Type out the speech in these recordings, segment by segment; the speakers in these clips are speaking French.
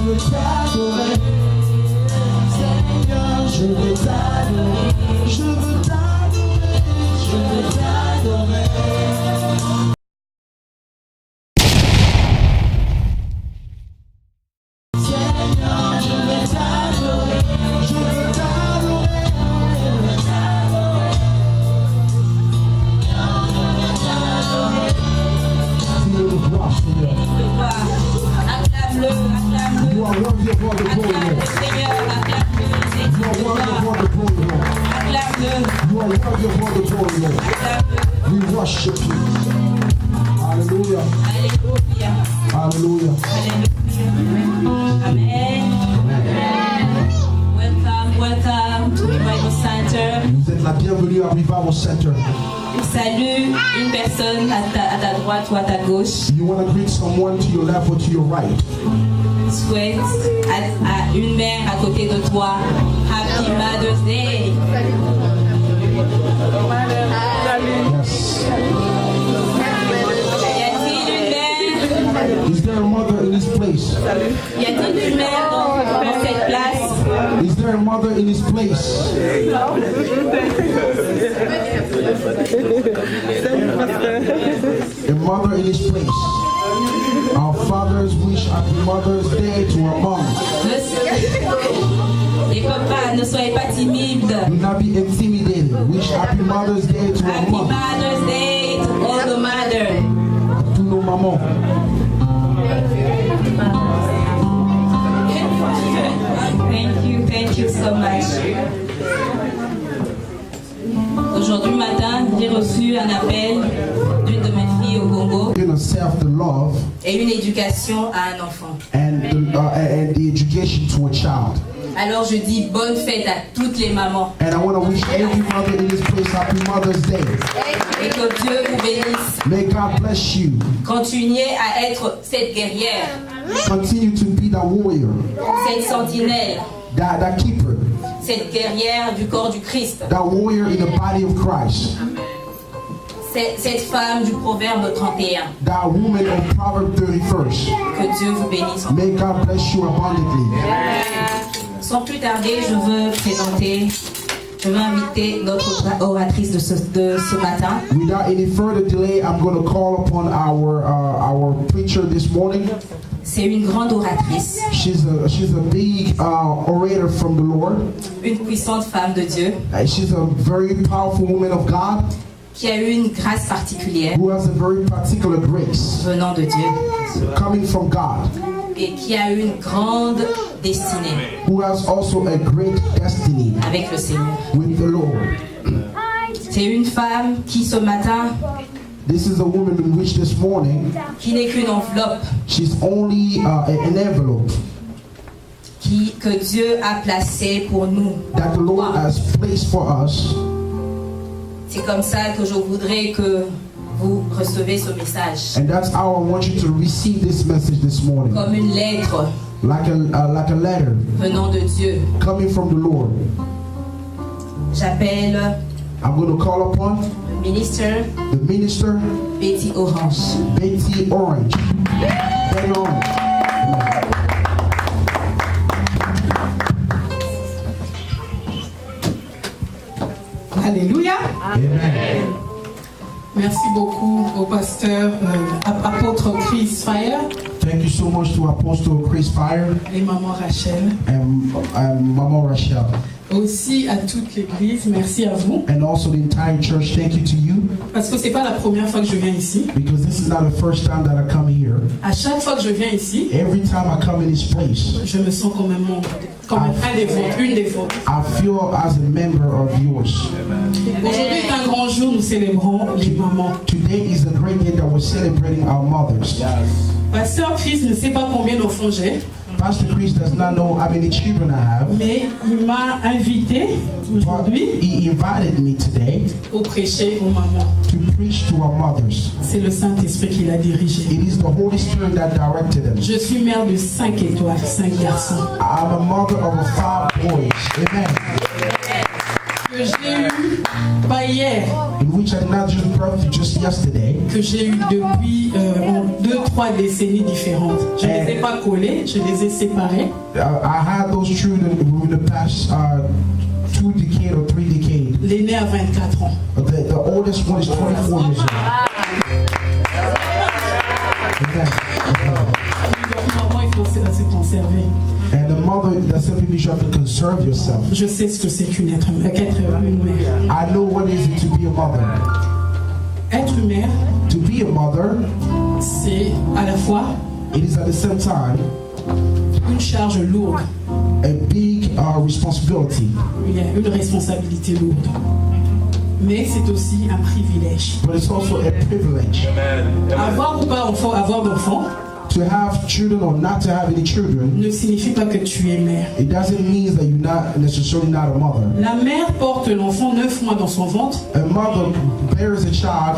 veux t'adorer. Seigneur, je veux t'adorer. Je veux t'adorer. Je veux t'adorer. We worship you. Hallelujah. Hallelujah. Hallelujah. Hallelujah. Amen. Welcome to Revival Center. Vous êtes la bienvenue à Revival Center. Salue une personne à ta droite ou à ta gauche. You want to greet someone to your left or to your right. Souhaite à une mère à côté de toi. Happy Mother's Day. Yes. Y a-t-il une mère? Is there a mother in this place? Y a-t-il une mère dans cette place? Is there a mother in this place? A mother in this place. Our fathers wish happy Mother's Day to our mom. Les papas, ne soyez pas timides. Do not be intimidated. Wish happy Mother's Day to our Happy mom. Mother's Day to all the mothers. To nos mamans. Thank you so much. Aujourd'hui matin, j'ai reçu un appel d'une de mes filles au Congo Self-love et une éducation à un enfant. and the education to a child. Alors je dis bonne fête à toutes les mamans. And I want to wish every mother in this place happy Mother's Day. Et que Dieu vous bénisse. May God bless you. Continuez à être cette guerrière, Continue to be that warrior, cette sentinelle, that keeper, cette guerrière du corps du Christ. that warrior in the body of Christ. Cette femme du Proverbe 31. That woman of Proverbs 31st. Que Dieu vous bénisse. May God bless you abundantly. Sans plus tarder, je veux inviter notre oratrice de ce matin. Without any further delay, I'm going to call upon our preacher this morning. C'est une grande oratrice. She's a big orator from the Lord. Une puissante femme de Dieu. She's a very powerful woman of God. Qui a eu une grâce particulière. Who has a very particular grace. Venant de Dieu. Coming from God. Et qui a eu une grande destinée. Who has also a great destiny. Avec le Seigneur. With the Lord. C'est une femme qui ce matin. This is a woman in which this morning. Qui n'est qu'une enveloppe. She's only an envelope. Que Dieu a placé pour nous. That the Lord has placed for us. C'est comme ça que je voudrais que vous recevez ce message. And that's how I want you to receive this message this morning. Comme une lettre. Like a letter. Venant de Dieu. Coming from the Lord. J'appelle. I'm going to call upon the minister. Betty Orange. Betty Orange. Betty Orange. Alléluia. Amen. Merci beaucoup au pasteur apôtre Chris Fire. Thank you so much to Apostle Chris Fire. Et maman Rachel. And Maman Rachel. Aussi à toute l'église, merci à vous. And also the entire church, thank you to you. Parce que c'est pas la première fois que je viens ici. Because this is not the first time that I come here. À chaque fois que je viens ici, every time I come in this place, je me sens comme un membre, comme un des vôtres, une des vôtres. I feel as a member of yours. Aujourd'hui est un grand jour, nous célébrons les mamans. Today is a great day that we're celebrating our mothers. Pasteur Chris ne sait pas combien d'enfants j'ai. Pastor Chris does not know how many children I have. Mais il m'a invité aujourd'hui. He invited me today pour prêcher aux mamans. To preach to our mothers. C'est le Saint-Esprit qui l'a dirigé. It is the Holy Spirit that directed them. Je suis mère de 5 étoiles, 5 garçons. I'm a mother of 5 boys. Amen. Que j'ai eu pas hier, in which I did not just birth just yesterday, que j'ai eu depuis 2-3 décennies différentes. Je ne les ai pas collés, je les ai séparés. I had those children in the past 2 decades or 3 decades. L'aîné a 24 ans. The oldest one is 24 years old. Maman, il faut se conserver. And the mother, that simply means you have to conserve yourself. Je sais ce que c'est qu'être une mère. I know what is it to be a mother. Être une mère, To be a mother, c'est à la fois it is at the same time une charge lourde. a big responsibility, Il y a une responsabilité lourde. Mais c'est aussi un privilège. but it's also a privilege. Avoir ou pas avoir d'enfants To have children or not to have any children, ne signifie pas que tu es mère. it doesn't mean that you're not necessarily not a mother. La mère porte l'enfant 9 mois dans son ventre. A mother bears a child,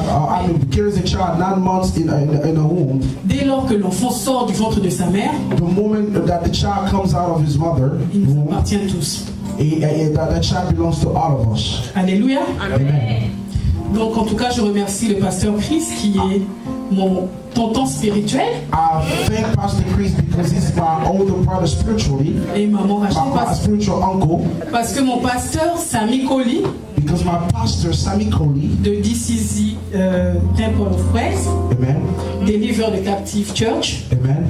carries a child 9 months in a womb. Dès lors que l'enfant sort du ventre de sa mère, The moment that the child comes out of his mother, il nous womb, appartient tous. that child belongs to all of us. Alléluia. Amen. Donc en tout cas, je remercie le pasteur Chris qui est mon tonton spirituel I thank Pastor Chris because he's my older brother spiritually, et maman Rachel my spiritual uncle, parce que mon pasteur Sami Koli because my pastor, Sammy Coley, de DCZ Temple of Praise, amen, Deliver the Captive Church, amen,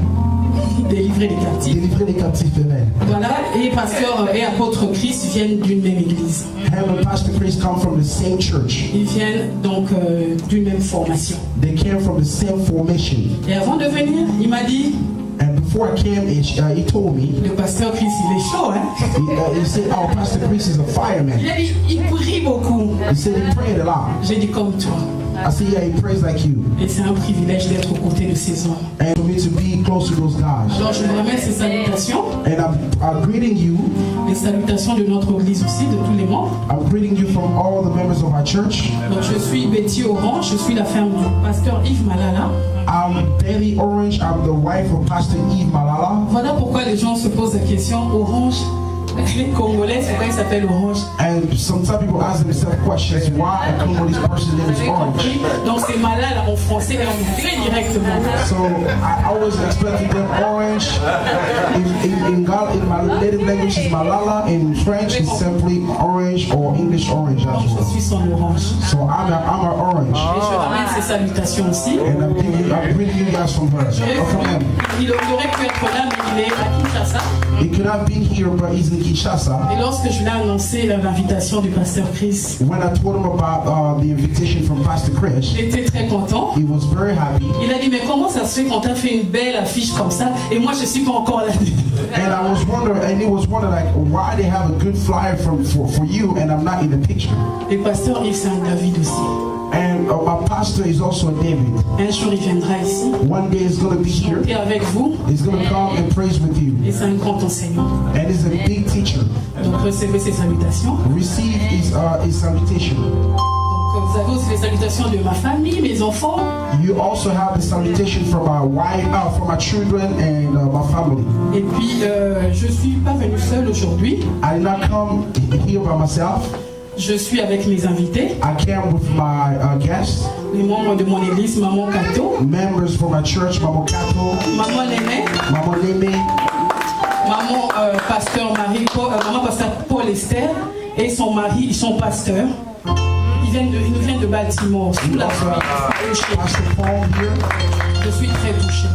délivrer les captifs. délivrer les captifs, amen. Voilà, et pasteur et apôtre Chris viennent d'une même église. Him and Pastor Chris come from the same church. Ils viennent donc d'une même formation. They came from the same formation. Et avant de venir, il m'a dit, And before I came, he told me, le pasteur Chris, il est chaud, hein? he said, oh, Pastor Chris is a fireman. Il a dit, il prie beaucoup. He said he prayed a lot. J'ai dit comme toi. I said, yeah, he prays like you. Et c'est un privilège d'être aux côtés de ces hommes. And for me to be close to those guys. Alors je vous ramène ces salutations, And I'm greeting you. les salutations de notre église aussi, de tous les membres. I'm greeting you from all the members of our church. Donc je suis Betty Orange, je suis la femme du pasteur Yves Malala. I'm Betty Orange. I'm the wife of Pastor Yves Malala. Voilà pourquoi les gens se posent la question, Orange, les Congolais, pourquoi il s'appelle Orange? And sometimes people ask themselves questions, why a Congolese person's name is Orange? Donc c'est Malala en français et en anglais directement. So I always expected them Orange. In my native language is Malala. In French it's simply Orange or English Orange Donc as je well. suis son Orange. So I'm a Orange. Et je ramène ces salutations aussi. And I'm greeting you guys from her. From him. Il aurait pu être là, mais il est à Kinshasa. He could have been here, but he's in Kinshasa. Et lorsque je lui ai annoncé l'invitation du pasteur Chris, When I told him about the invitation from Pastor Chris, il était très content. he was very happy. Il a dit, mais comment ça se fait qu'on t'a fait une belle affiche comme ça et moi je suis pas encore là? And I was wondering, and he was wondering, like, why they have a good flyer for you, and I'm not in the picture. Et pasteur Yves, c'est un David aussi. And my pastor is also a David. Un jour il viendra ici, One day he's going to be here. et avec vous, He's going to come and praise with you. et c'est un grand enseignant. And he's a big teacher. Donc recevez ses salutations. Receive his salutation. Donc vous avez aussi les salutations de ma famille, mes enfants. You also have the salutation from my wife, from my children and my family. Et puis je suis pas venue seule aujourd'hui. I did not come here by myself. Je suis avec mes invités, I came with my guests, les membres de mon église, Maman Kato, members from my church, Mama Kato, Maman Néné, Mama Neme, Maman pasteur Maman pasteur Paul Esther et son mari, ils sont pasteurs. Ils nous viennent de Baltimore. Sous la pluie. Pastor Paul here, Je suis très touchée.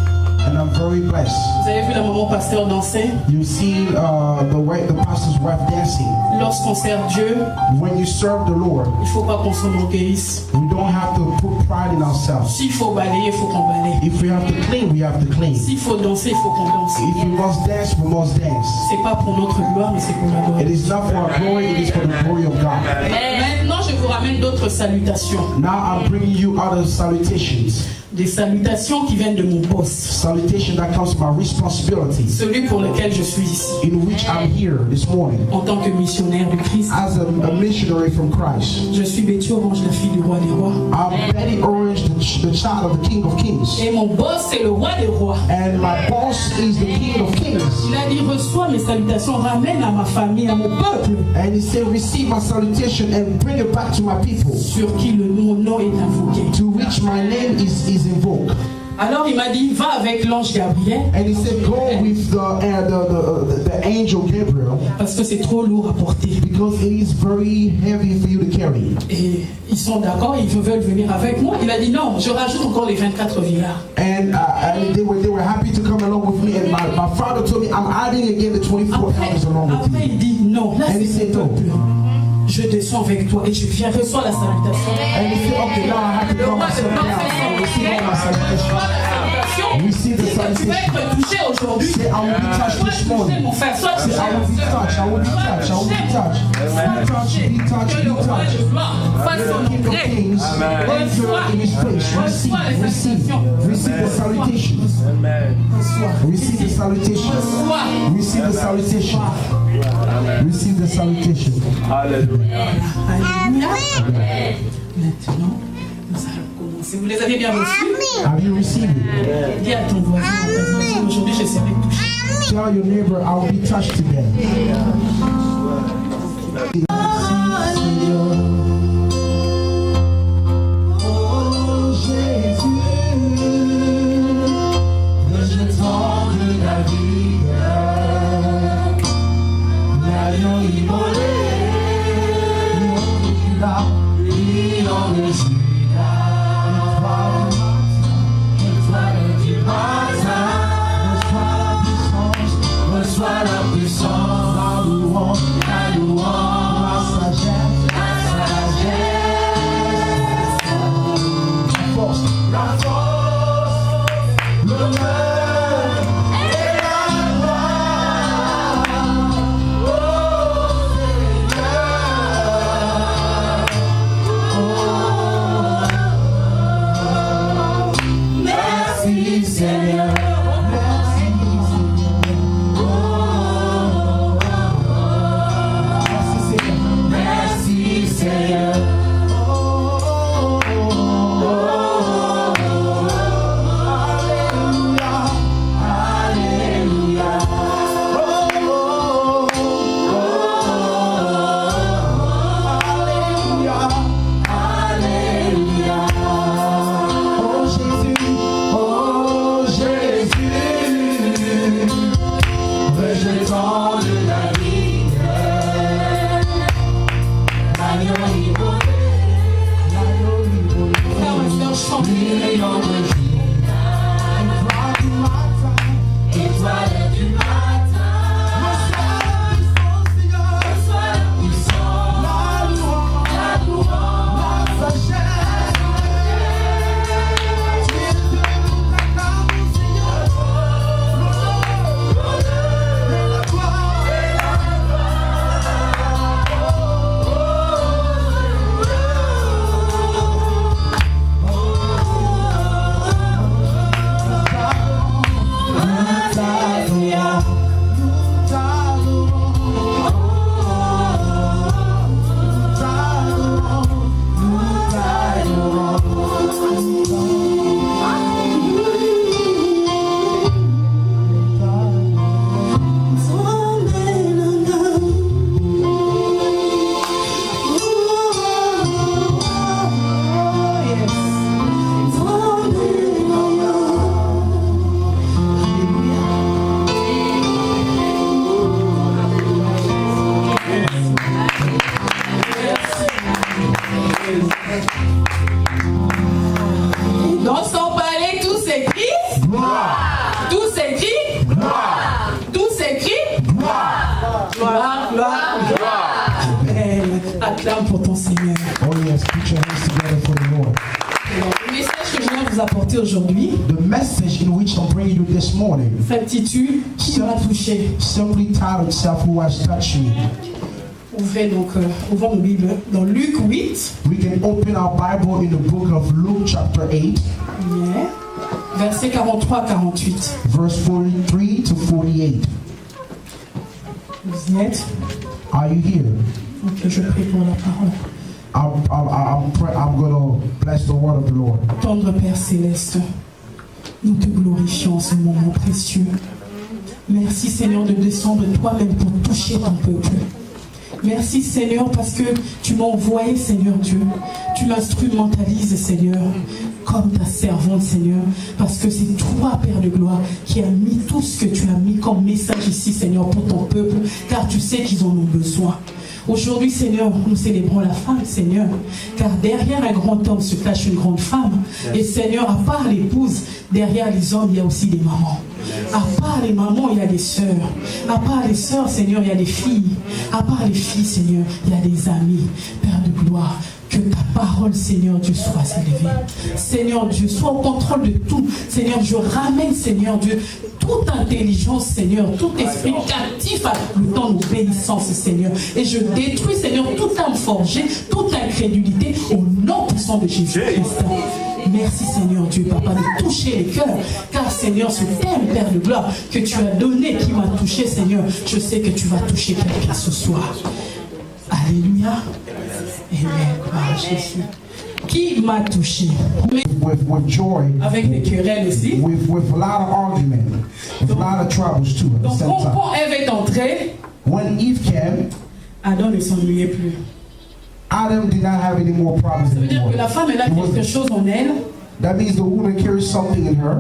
and I'm very blessed. Vous avez vu la maman pasteur danser? You see the pastor's wife dancing. Lorsqu'on sert Dieu, When you serve the Lord, il ne faut pas qu'on s'enorgueillisse. we don't have to put pride in ourselves. S'il faut balayer, il faut qu'on balaye. If we have to clean, we have to clean. S'il faut danser, il faut qu'on danse. If we must dance, we must dance. C'est pas pour notre gloire, mais c'est pour la gloire. It is not for our glory, it is for the glory of God. Maintenant, je vous ramène d'autres salutations. Now I'm bringing you other salutations. des salutations qui viennent de mon poste, Salutation that comes from my responsibility, celui pour lequel je suis ici, in which I'm here this morning en tant que missionnaire du Christ. as a missionary from Christ. Je suis Betty Orange, la fille du roi des rois. I'm Betty Orange, the child of the King of Kings. Et mon boss, c'est le roi des rois. And my boss is the King of Kings. Il a dit, reçois mes salutations, ramène à ma famille, à mon peuple, And he said, receive my salutation and bring it back to my people, sur qui mon nom est invoqué. to which my name is invoked. Alors il m'a dit, va avec l'ange Gabriel, And he said, go with the angel Gabriel, parce que c'est trop lourd à porter. because it is very heavy for you to carry. Et ils sont d'accord, ils veulent venir avec moi. Il a dit, non, je rajoute encore les 24 villas. And they were happy to come along with me. And my father told me, I'm adding again the 24 hours along with Après you. il dit, non, là And he c'est said, ton no. peuple. Je descends avec toi et je viens, reçois la salutation. And he said, okay, now I have to come myself down. So receive all my salutation. Receive the Tu vas salutation. être touché aujourd'hui. Say, I will be touched Soit this touché, morning. mon frère, soit touché. Say, I will be touched. I will be touched. I will be touched. Be touched. Be touched. Que le Be roi touched. de gloire fasse The son King of entrée. Kings enter in his place. Receive the salutation. Receive the salutation. Receive the salutation. Receive the salutation. Alléluia. Maintenant, nous allons commencer. Vous les avez bien reçus? Have you received it? Dis à ton voisin, aujourd'hui je serai touché. Tell your neighbor, I will be touched today. Dans son palais, tout s'écrit. Tout s'écrit. Tout s'écrit. Gloire, gloire, gloire. Acclame pour ton Seigneur. Oh yes, put your hands together for the Lord. Le message que je viens vous apporter aujourd'hui The message in which I'm bringing you this morning s'intitule Qui m'a touché. simply titled itself, Who Has Touched Me. ouvrons nos Bibles dans Luc 8. We can open our Bible in the book of Luke chapter 8. Yeah. Versets 43 à 48. Verse 43 to 48. Vous y êtes? Are you here? Ok, je prie pour la parole. I'm going to bless the word of the Lord. Tendre Père Céleste, nous te glorifions en ce moment précieux. Merci Seigneur de descendre toi-même pour toucher ton peuple. Merci Seigneur parce que tu m'as envoyé Seigneur Dieu. Tu m'instrumentalises Seigneur comme ta servante Seigneur. Parce que c'est toi Père de gloire qui as mis tout ce que tu as mis comme message ici Seigneur pour ton peuple. Car tu sais qu'ils en ont besoin. Aujourd'hui, Seigneur, nous célébrons la femme, Seigneur, car derrière un grand homme se cache une grande femme. Et Seigneur, à part l'épouse, derrière les hommes, il y a aussi des mamans. À part les mamans, il y a des sœurs. À part les sœurs, Seigneur, il y a des filles. À part les filles, Seigneur, il y a des amis. Père de gloire, que ta parole, Seigneur Dieu, soit élevée. Seigneur Dieu, sois au contrôle de tout. Seigneur, je ramène, Seigneur Dieu, toute intelligence, Seigneur, tout esprit captif à ton obéissance, Seigneur. Et je détruis, Seigneur, toute âme forgée, toute incrédulité, au nom puissant de Jésus-Christ. Merci, Seigneur Dieu, Papa, de toucher les cœurs. Car, Seigneur, ce thème, Père de gloire, que tu as donné, qui m'a touché, Seigneur, je sais que tu vas toucher quelqu'un ce soir. Alléluia. Amen. Gloire à Jésus. Qui m'a touché? With joy, avec des querelles aussi. With a lot of argument, with a lot of troubles too. At the same time. Quand Ève est entrée, when Eve came, Adam ne s'ennuyait plus. Adam did not have any more problems Ça veut dire anymore. que la femme elle a quelque chose en elle. That means the woman carries something in her.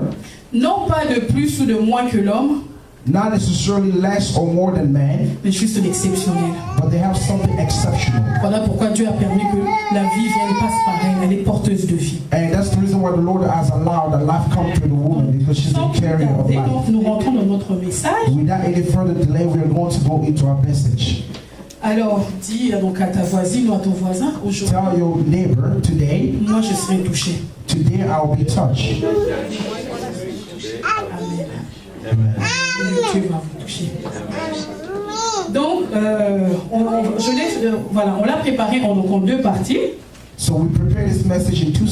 Non pas de plus ou de moins que l'homme. Not necessarily less or more than man, mais juste l'exceptionnel. But they have something exceptional. Voilà pourquoi Dieu a permis que la vie vienne passe par elle. Elle est porteuse de vie. And that's the reason why the Lord has allowed that life come to the woman, because she's the carrier of life. Donc nous rentrons dans notre message. Without any further delay, we are going to go into our message. Alors, dis donc à ta voisine ou à ton voisin aujourd'hui. Tell your neighbor today. Moi, je serai touché. Today, I will be touched. Amen. Amen. Dieu va vous toucher. Donc, on l'a préparé en deux parties. So we prepared this message in two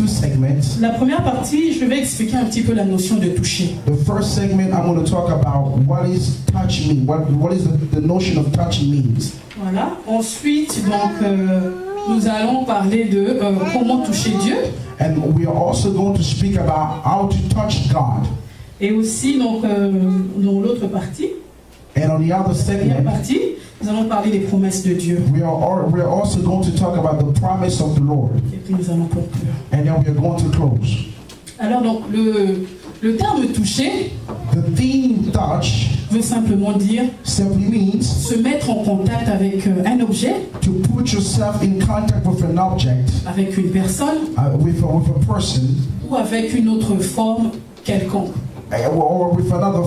segments. La première partie, je vais expliquer un petit peu la notion de toucher. The first segment, I'm going to talk about what is touch mean, what is the notion of touching means. Voilà. Ensuite, donc, nous allons parler de comment toucher Dieu. And we are also going to speak about how to touch God. Et aussi, donc, dans l'autre partie, and on the other segment, nous allons parler des promesses de Dieu. We are also going to talk about the promise of the Lord. Et puis nous allons conclure. And then we are going to close. Alors donc le terme toucher, the theme touch, veut simplement dire simply means se mettre en contact avec un objet, to put yourself in contact with an object, avec une personne, with a person, ou avec une autre forme quelconque. Or with another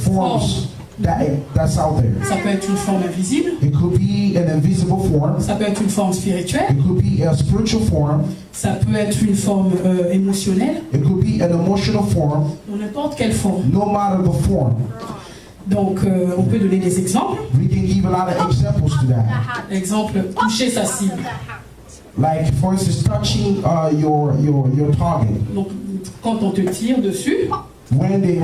forms that's out there. Ça peut être une forme invisible. It could be an invisible form. Ça peut être une forme spirituelle. It could be a spiritual form. Ça peut être une forme émotionnelle. It could be an emotional form. N'importe quelle forme. No matter the form. Donc, on peut donner des exemples. We can give a lot of examples to that. Exemple, toucher sa cible. Like, for instance, touching your target. Donc, quand on te tire dessus. When they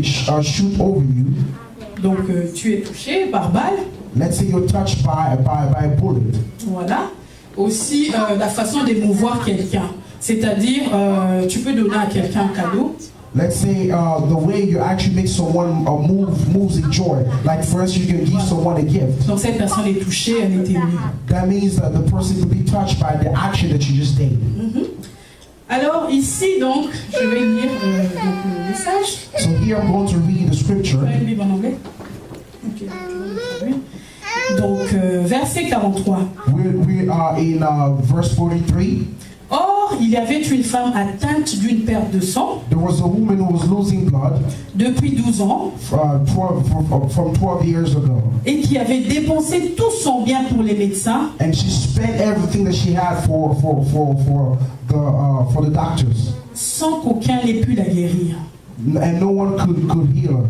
shoot over you. Donc, tu es touché par balle. Let's say you're touched by a bullet. Voilà. Aussi, la façon d'émouvoir quelqu'un. C'est-à-dire, tu peux donner à quelqu'un un cadeau. Let's say the way you actually make someone moves in joy. Like for instance, you can give someone a gift. Donc cette personne est touchée, elle est émue. That means that the person could be touched by the action that you just did. Alors ici donc, je vais lire le message. So here I'm going to read the scripture. Une Bible en anglais. Okay. Donc verset 43. We are in verse 43. Or, il y avait une femme atteinte d'une perte de sang. There was a woman who was losing blood. Depuis 12 ans. From 12 years ago. Et qui avait dépensé tout son bien pour les médecins. And she spent everything that she had for the doctors. Sans qu'aucun n'ait pu la guérir. And no one could heal her.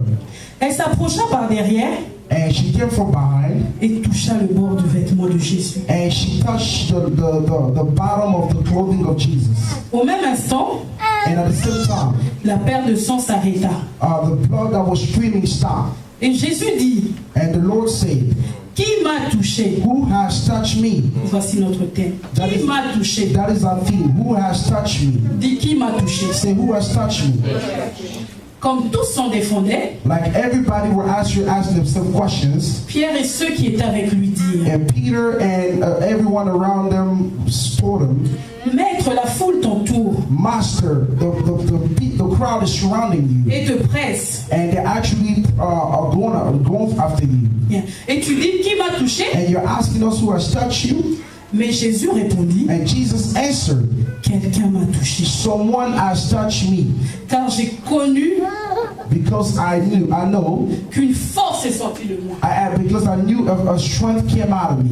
Elle s'approcha par derrière. And she came from behind. et toucha le bord du vêtement de Jésus. And she touched the bottom of the clothing of Jesus. Au même instant, And at the same time, la perte de sang s'arrêta. the blood that was streaming stopped. Et Jésus dit, And the Lord said, qui m'a touché? who has touched me? Voici notre thème. Qui m'a touché? That is our theme. Who has touched me? Dis qui m'a touché. Say, who has touched me? Comme tous s'en défendaient, Like everybody were asking themselves questions. Pierre et ceux qui étaient avec lui dirent, And Peter and everyone around them told him, Maître, la foule t'entoure Master, the crowd is surrounding you. et te presse. And they actually are going after you. Bien. Et tu dis qui m'a touché? And you're asking us who has touched you? Mais Jésus répondit, And Jesus answered, quelqu'un m'a touché. someone has touched me. Car j'ai connu Because I know, qu'une force est sortie de moi. because I knew a strength came out of me.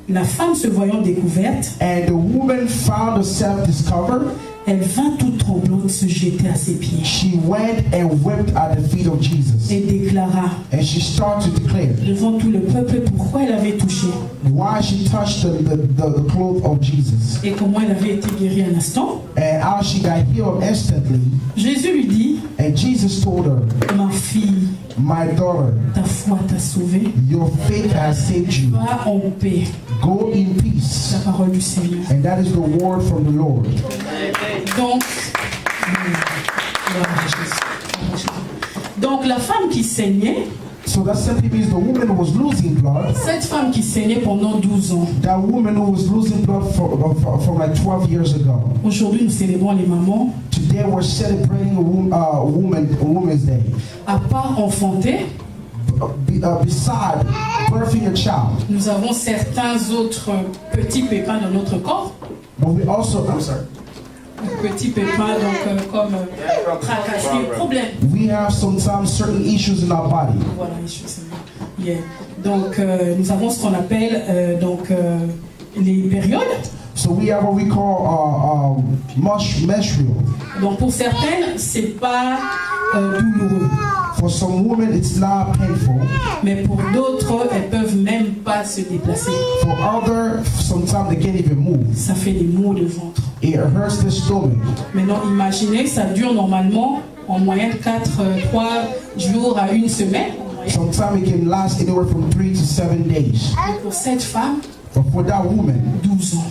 La femme se voyant découverte, And the woman found herself discovered. elle vint toute tremblante se jeter à ses pieds She went and wept at the feet of Jesus. et déclara And she started to declare devant tout le peuple pourquoi elle avait touché why she touched the clothes of Jesus. et comment elle avait été guérie un instant. And how she got healed instantly. Jésus lui dit, And Jesus told her, ma fille, my daughter, ta foi t'a sauvée. your faith has saved you. Va en paix. Go in peace. La parole du Seigneur. And that is the word from the Lord. Donc, gloire à Jésus. Donc la femme qui saignait, So that simply means the woman who was losing blood, cette femme qui saignait pendant 12 ans. that woman who was losing blood from like 12 years ago. Aujourd'hui, nous célébrons les mamans. Today we're celebrating Women's Day. À part enfanter, Beside birthing a child, nous avons certains autres petits pépins dans notre corps. but we also, I'm sorry, Petits pépins, donc comme tracasseries, problèmes. we have sometimes certain issues in our body. Voilà, je sais bien. Yeah. Donc, nous avons ce qu'on appelle les périodes. So we have what we call menstrual. Donc, pour certaines, c'est pas douloureux. For some women, it's not painful. Mais pour d'autres, elles peuvent même pas se déplacer. For others, sometimes they can't even move. Ça fait des maux de ventre. It hurts the stomach. Maintenant, imaginez, ça dure normalement en moyenne 3 jours à une semaine. Sometimes it can last anywhere from 3 to 7 days. Et pour cette femme, But for that woman, 12 ans.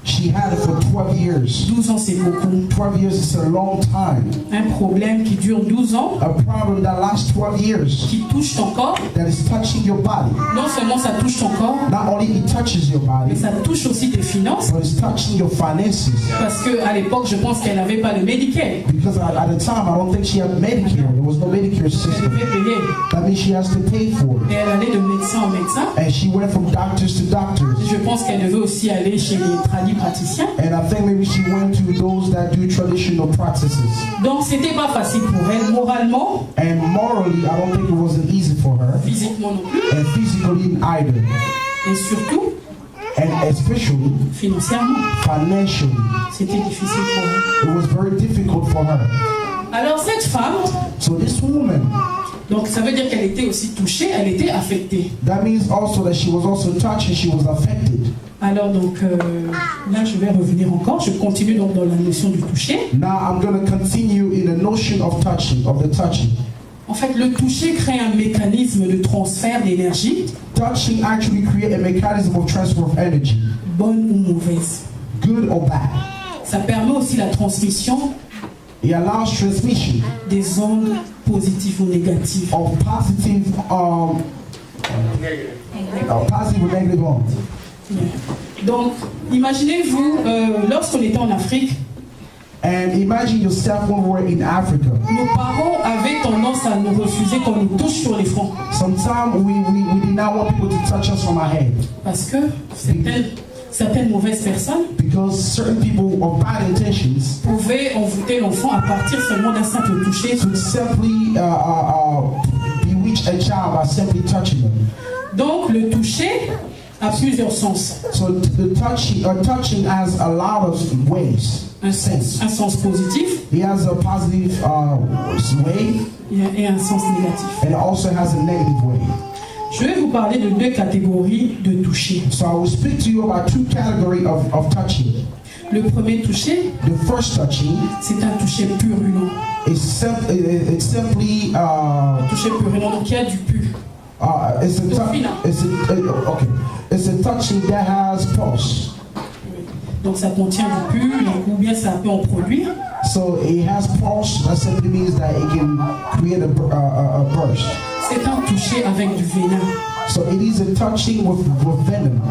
she had it for 12 years. 12 ans, c'est beaucoup. 12 years is a long time. Un problème qui dure 12 ans, A problem that lasts 12 years, qui touche ton corps. that is touching your body. Non seulement ça touche ton corps, Not only it touches your mais body, ça touche aussi tes finances. but it's touching your finances. Parce qu'à l'époque, je pense qu'elle n'avait pas le Medicare. Because at the time, I don't think she had Medicare. There was no Medicare Elle system. devait payer. That means she has to pay for Et it. elle allait de médecin en médecin. And she went from doctors to doctors. Je pense qu'elle devait aussi aller chez les tradipraticiens. And I think maybe she went to those that do traditional practices. Donc, c'était pas facile pour elle, moralement, And morally, I don't think it wasn't easy for her. physiquement non plus, And physically either. et surtout, And especially financièrement. financially. C'était difficile pour elle. It was very difficult for her. Alors, cette femme, So this woman, donc ça veut dire qu'elle était aussi touchée, elle était affectée. that means also that she was also touched and she was affected. Alors, donc, là, je vais revenir encore. Je continue donc dans la notion du toucher. Now I'm going to continue in the notion of touching, of the touching. En fait, le toucher crée un mécanisme de transfert d'énergie, Touching actually create a mechanism of transfer of energy, bonne ou mauvaise. good or bad. Ça permet aussi la transmission It allows transmission des ondes positives ou négatives. of positive or negative bonds. Donc, imaginez-vous, lorsqu'on était en Afrique, And imagine yourself when we were in Africa. nos parents avaient tendance à nous refuser qu'on nous touche sur les fronts. Sometimes we did not want people to touch us from our head Parce que certaines mauvaises personnes because certain people of bad intentions pouvaient envoûter l'enfant à partir seulement d'un simple toucher. could simply bewitch a child by simply touching them. Donc, le toucher a plusieurs sens. So the touching has a lot of ways. Un sens positif It has a positive way et un sens négatif. and it also has a negative way. Je vais vous parler de 2 catégories de toucher. So I will speak to you about 2 categories of touching. Le premier toucher, The first touching c'est un toucher purulent. is simply Un toucher purulent, donc il y a du pu. it's a touching that has pulse. Donc ça contient du pu, ou bien ça peut en produire. So it has pulse. That simply means that it can create a burst. C'est un toucher avec du venin. So it is a touching with venom.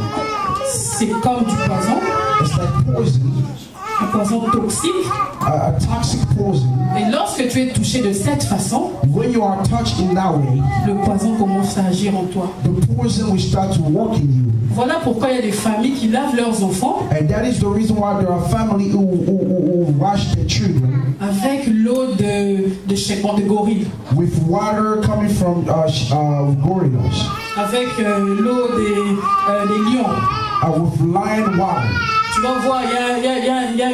C'est comme du poison, It's like poison, un poison toxique. a toxic poison. Et lorsque tu es touché de cette façon, When you are touched in that way, le poison commence à agir en toi. the poison will start to work in you. Voilà pourquoi il y a des familles qui lavent leurs enfants And that is the reason why there are families who wash their children avec l'eau de gorille, with water coming from gorillas, avec l'eau des lions. with lion water. Tu vas voir, il y a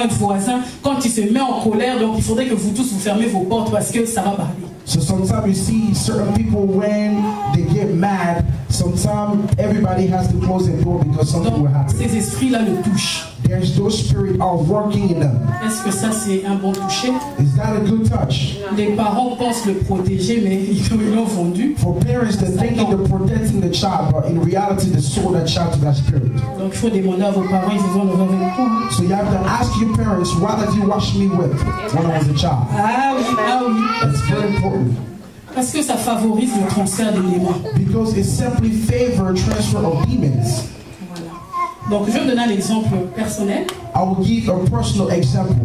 un voisin, quand il se met en colère, donc il faudrait que vous tous vous fermez vos portes parce que ça va parler. So sometimes you see certain people when they get mad, sometimes everybody has to close their door because something will Donc happen. ces esprits-là le touchent. There's those spirits are working in them. Est-ce que ça c'est un bon toucher? Is that a good touch? Les parents pensent le protéger, mais ils l'ont vendu. For parents, they're thinking they're protecting the child, but in reality, they sold that child to that spirit. Donc il faut demander à vos parents, ils vont le voir avec quoi? So you have to ask your parents, why did you wash me with when I was a child? Ah oui. That's very important. Parce que ça favorise le transfert d'éléments. Because it simply favors transfer of demons. Voilà. Donc je vais vous donner un exemple personnel. I will give a personal example.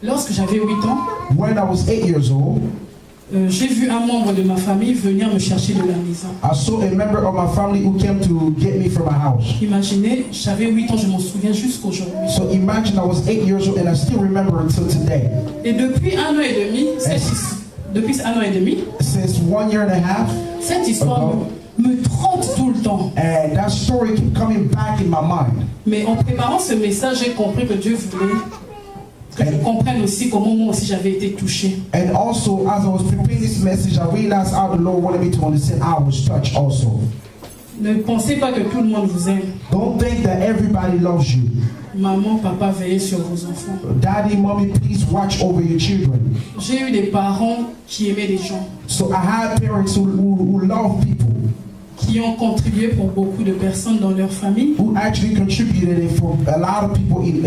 Lorsque j'avais 8 ans, When I was 8 years old, j'ai vu un membre de ma famille venir me chercher de la maison. I saw a member of my family who came to get me from my house. Imaginez, j'avais 8 ans, je m'en souviens jusqu'aujourd'hui. So imagine I was 8 years old and I still remember until today. Et depuis 1 an et demi, Since 1 year and a half, cette histoire me trotte tout le temps. and that story kept coming back in my mind. Mais en préparant ce message, j'ai compris que Dieu voulait que je comprenne aussi comment moi aussi j'avais été touché. And also, as I was preparing this message, I realized how the Lord wanted me to understand I was touched also. Ne pensez pas que tout le monde vous aime. Don't think that everybody loves you. Maman, papa, veillez sur vos enfants. Daddy, mommy, please watch over your children. J'ai eu des parents qui aimaient les gens, So I had parents who love people, qui ont contribué pour beaucoup de personnes dans leur famille. who actually contributed for a lot of people in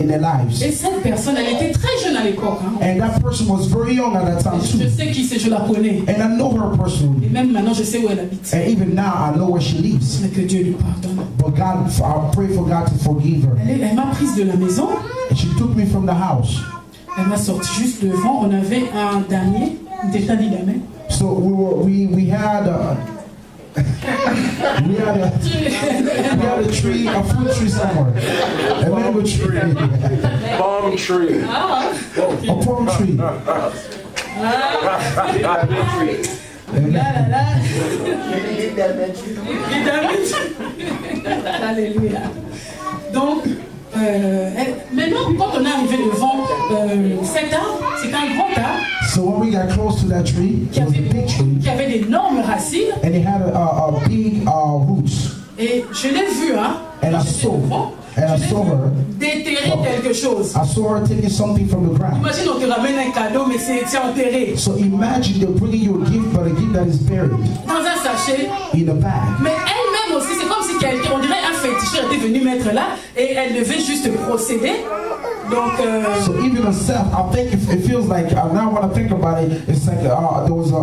their lives. Et cette personne, elle était très jeune à l'époque. Hein. And that person was very young at that time Je too. sais qui c'est, je la connais. And I know her Et personally. même maintenant, je sais où elle habite. And even now, I know where she lives. Mais que Dieu lui pardonne. But God, I pray for God to forgive her. Elle m'a prise de la maison. And she took me from the house. Elle m'a sorti juste devant. On avait un damier, déjà dit damier. So we had we had a tree, a fruit tree somewhere. A mango tree. Palm tree. A palm tree. Là, là, là. Alléluia. Donc, maintenant, quand on est arrivé devant cet arbre, c'est un grand arbre So when we got close to that tree, it was a big tree, qui avait d'énormes racines. and it had a big roots. Et je l'ai vu, hein. And I saw her. Déterrer quelque chose. I saw her taking something from the ground. Imagine, on te ramène un cadeau, mais c'est enterré So imagine they're bringing you a gift, but a gift that is buried dans un sachet. in a bag. Mais elle-même aussi, c'est comme si quelqu'un, on dirait un féticheur était venu mettre là, et elle devait juste procéder. Donc, So even herself, I think it feels like now when I think about it, it's like there was a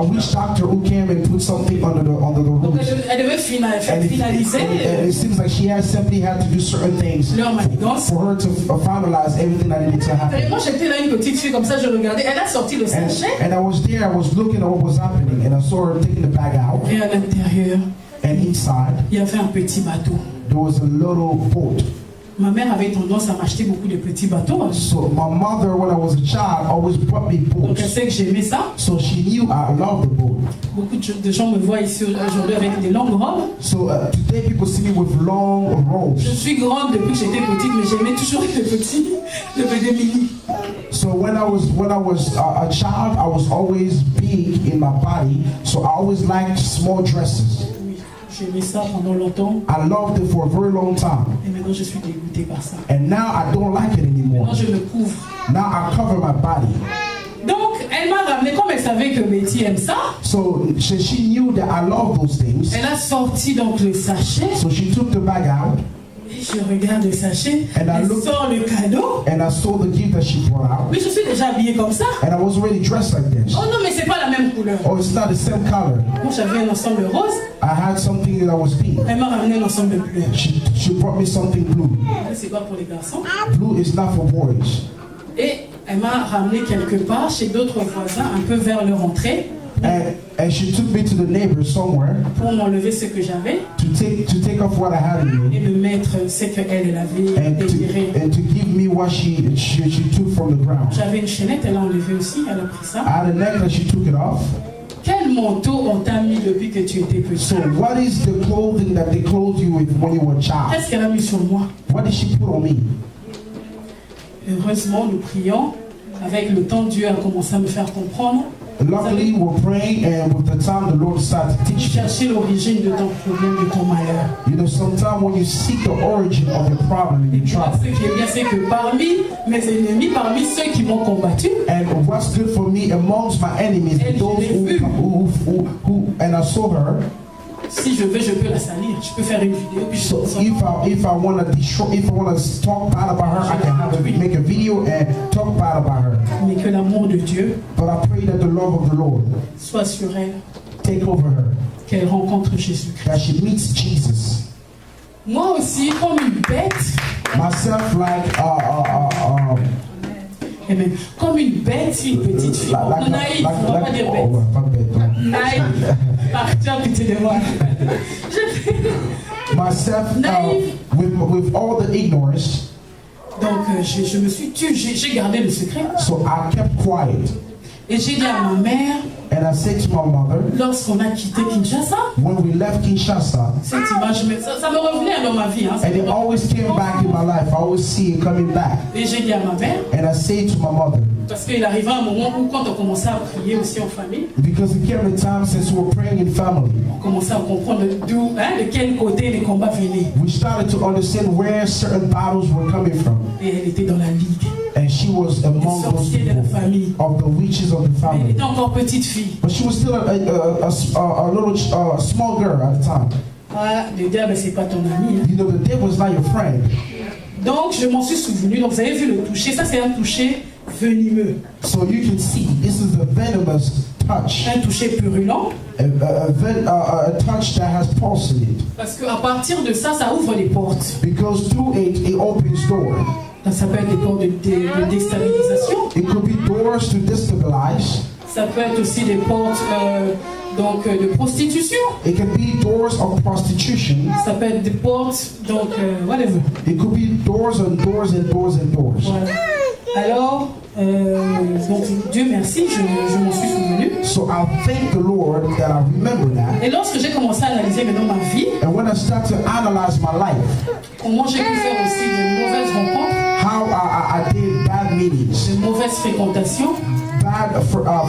witch doctor who came and put something under the donc roots. elle devait finaliser And it seems like she simply had to do certain things leur manigance. for her to finalize everything that needed to Et happen. moi j'étais là, une petite fille comme ça, je regardais, elle a sorti le sachet, And I was there, I was looking at what was happening, and I saw her taking the bag out. et à l'intérieur, And inside, il y avait un petit bateau. there was a little boat. Ma mère avait tendance à m'acheter beaucoup de petits bateaux. So my mother, when I was a child, always brought me Donc elle boats. sait que j'aimais ça. So she knew I loved the boat. Beaucoup de gens me voient ici aujourd'hui avec des longues robes. So today people see me with long Je robes. suis grande depuis que j'étais petite, mais j'aimais toujours les mini. So when I was a child, I was always big in my body. So I always liked small dresses. Oui, j'aimais ça pendant longtemps. I loved it for a very long time. Et maintenant, je suis dégoûtée par ça. And now I don't like it anymore. Maintenant, je me couvre. Now I cover my body. Donc, elle m'a ramené, comme elle savait que Betty aime ça, So she knew that I love those things. elle a sorti donc le sachet. So she took the bag out Et je regarde le sachet. And I Elle look- sort le cadeau. and I saw the gift that she brought out. Oui, je suis déjà habillée comme ça. And I was already dressed like this. Oh non, mais c'est pas la même couleur. Oh, it's not the same color. Moi, j'avais un ensemble rose. I had something that was pink. Elle m'a ramené un ensemble bleu. She brought me something blue. C'est pas pour les garçons. Blue is not for boys. Et elle m'a ramené quelque part chez d'autres voisins, un peu vers leur entrée, And she took me to the neighbor somewhere pour m'enlever ce que j'avais to take off what I had in et me me mettre ce qu'elle avait désiré. and to give me what she took from the ground. J'avais une chaînette, elle a enlevé aussi, elle a pris ça. I had a necklace, she took it off. Quel manteau on t'a mis depuis que tu étais petit? So what is the clothing that they clothed you with when you were a child? Qu'est-ce qu'elle a mis sur moi? What did she put on me? Heureusement, nous prions. Avec le temps, Dieu a commencé à me faire comprendre. Luckily, we're praying, and with the time, the Lord started to teach me. Chercher l'origine de ton problème, de ton malheur. You know, sometimes when you seek the origin of your problem and your trouble, Ce qui est bien, c'est que parmi mes ennemis, parmi ceux qui m'ont combattu, and what's good for me amongst my enemies, those who and I saw her. si je veux, je peux la salir. Je peux faire une vidéo. Puis je So sors. if I want to destroy, if I want to talk bad about her, I can make a video and talk bad about her. Mais que l'amour de Dieu But I pray that the love of the Lord soit sur elle, take over her, qu'elle rencontre Jésus-Christ. that she meets Jesus. Moi aussi, comme une bête, Myself, like Amen. Comme une bête, une petite fille. Non, naïve, on ne va pas dire bête. Naïve. Tu as pitié de moi. Myself, with all the ignorance, Donc, je me suis tue, j'ai gardé le secret. so I kept quiet. Et j'ai dit à ma mère, And I said to my mother, lorsqu'on a quitté Kinshasa, when we left Kinshasa, cette image, ça me revenait dans ma vie. Hein, ça and me it always came back in my life, I always see it coming back. Et j'ai dit à ma mère, And I say to my mother, parce qu'il arriva un moment où quand on commençait à prier aussi en famille, because it came a time since we were praying in family, on commençait à comprendre de quel côté les combats venaient. we started to understand where certain battles were coming from. Et elle était dans la ligue. And she was among those Sorcier de la people, famille. of the witches of the Elle family. était encore petite fille. But she was still a little small girl at the time. Ah, le diable, c'est pas ton ami. Hein. You know, the devil's not your friend. Donc, je m'en suis souvenu. Donc, vous avez vu le toucher. Ça, c'est un toucher venimeux. So you can see, this is a venomous touch. Un toucher purulent. A touch that has pulse in it. Parce qu'à partir de ça, ça ouvre les portes. Because through it opens doors. Donc, ça peut être des portes de déstabilisation. It could be doors to destabilize. Ça peut être aussi des portes de prostitution. It can be doors of prostitution. Ça peut être des portes, whatever. It could be doors and doors and doors and doors. Voilà. Alors, donc Dieu merci, je m'en suis souvenu. So I thank the Lord that I remember that. Et lorsque j'ai commencé à analyser maintenant ma vie, And when I start to analyze my life, comment j'ai pu faire aussi de mauvaises rencontres, how I did bad meetings, de mauvaises fréquentations, bad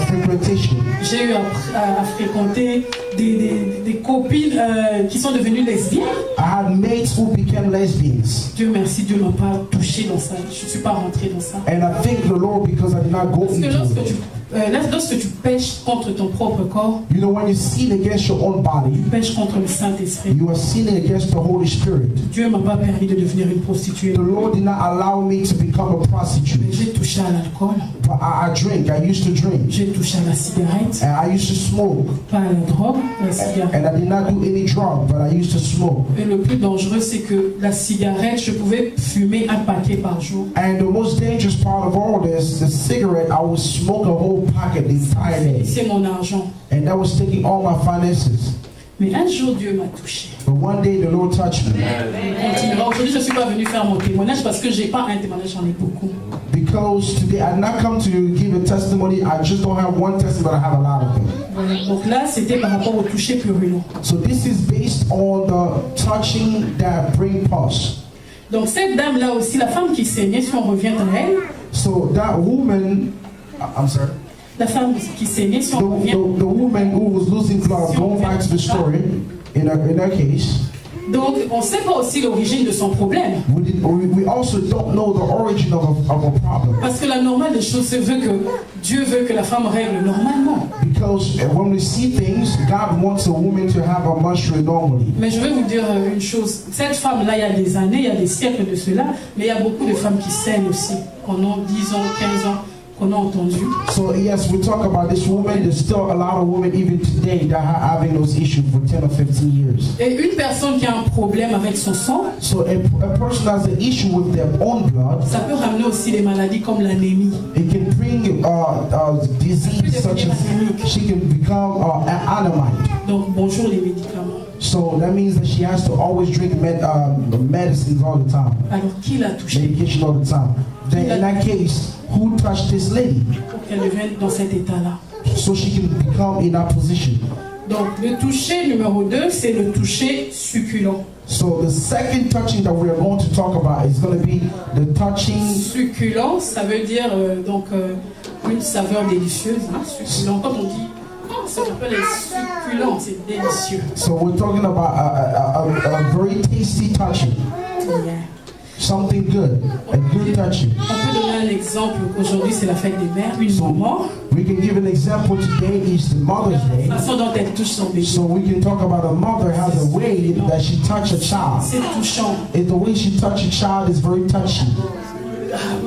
frequentation. j'ai eu à fréquenter des copines qui sont devenues lesbiennes. I had mates who became lesbians. Dieu merci, Dieu m'a pas touché dans ça. Je ne suis pas rentrée dans ça. And I thank the Lord because I did not go Parce que into lorsque it. tu pêches contre ton propre corps, You know, when you sin against your own body, tu pêches contre le Saint-Esprit. you are sinning against the Holy Spirit. Dieu m'a pas permis de devenir une prostituée. The Lord did not allow me to become a prostitute. Mais j'ai touché à l'alcool, But I drink. I used to drink. j'ai touché à la cigarette, And I used to smoke. pas à la drogue, à la cigarette. And I did not do any drug, but I used to smoke. Et le plus dangereux, c'est que la cigarette, je pouvais fumer un paquet par jour. And the most dangerous part of all this, the cigarette, I would smoke a whole packet the entire day. C'est mon argent. And that was taking all my finances. Mais un jour, Dieu m'a touché. But one day the Lord touched me. Aujourd'hui, je ne suis pas venu faire mon témoignage parce que j'ai pas un témoignage, j'en ai beaucoup. Because today I not come to give a testimony. I just don't have one testimony, I have a lot of them. Donc là, c'était par rapport au toucher purulent. So this is based on the touching that bring pulse. Donc cette dame-là aussi, la femme qui saignait, si on revient à elle. So that woman, I'm sorry. La femme qui saignait, si on revient. The woman who was losing blood, going back to the story, in her case. Donc, on ne sait pas aussi l'origine de son problème. We also don't know the origin of a problem. Parce que la normale des choses, c'est que Dieu veut que la femme règle normalement. Because when we see things, God wants a woman to have a menstruation normally. Mais je vais vous dire une chose. Cette femme-là, il y a des années, il y a des siècles de cela, mais il y a beaucoup de femmes qui saignent aussi, pendant 10 ans, 15 ans. Qu'on a entendu. So yes, we talk about this woman. There's still a lot of women even today that are having those issues for 10 or 15 years. Et une personne qui a un problème avec son sang, so a person has an issue with their own blood, ça peut ramener aussi des maladies comme l'anémie. It can bring disease such as she can become anemite. Donc bonjour les médicaments. So that means that she has to always drink medicines all the time. Alors qui l'a touché? Medication all the time. Then in that case, who touched this lady? Pour qu'elle devienne dans cet état-là. So she can become in that position. Donc le toucher numéro 2, c'est le toucher succulent. So the second touching that we are going to talk about is going to be the touching. Succulent, ça veut dire une saveur délicieuse. Hein, succulent, comme on dit. Ça s'appelle les succulents, c'est délicieux. So we're talking about a very tasty touching. Yeah. Something good, a good touching. On peut donner un exemple. Aujourd'hui, c'est la fête des mères. Une maman. We can give an example. Today is the Mother's Day. La façon dont elle touche son bébé. So we can talk about a mother has a way that she touch a child. C'est touchant. And the way she touch a child is very touchy.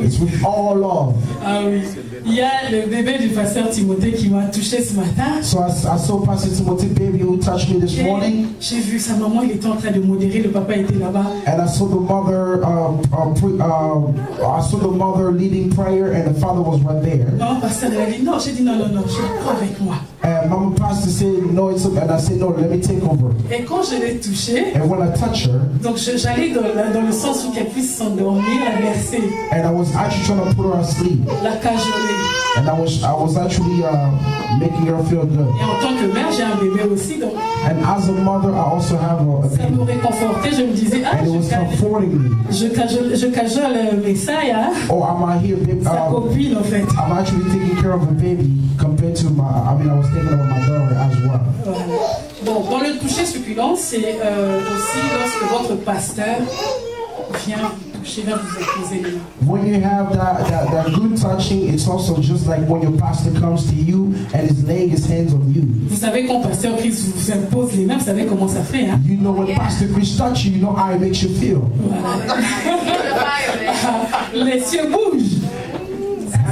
It's with all love. Ah oui. Il y a le bébé du pasteur Timothée qui m'a touché ce matin. So I saw Pastor Timothy baby who touched me this morning. J'ai vu sa maman, il était en train de modérer, le papa était là-bas. And I saw the mother leading prayer and the father was right there. Non, pasteur elle a dit non, j'ai dit non, je crois avec moi. And Mama Pastor said no, it's okay. And I said no, let me take over. Et quand je l'ai touchée, and when I touched her, donc j'allais dans le sens où qu'elle puisse s'endormir, la bercer. And I was actually trying to put her asleep. La cajoler. And I was actually making her feel good. Et en tant que mère, j'ai un bébé aussi, donc. And as a mother, I also have a baby. Ça me réconfortait, je me disais, and it was comforting me. Je cajole Messiah. Hein? Oh, I'm out here, baby. Sa copine, en fait. I'm actually taking care of a baby compared to I was taking care of my daughter as well. Voilà. Bon, dans le toucher succulent, c'est aussi lorsque votre pasteur vient toucher, va vous imposer les mains. When you have that good touching, it's also just like when your pastor comes to you and is laying his hands on you. Vous savez quand pasteur Chris vous impose les mains, vous savez comment ça fait, hein? You know when Pastor Chris touch you, you know how it makes you feel. Voilà. Les cieux bougent.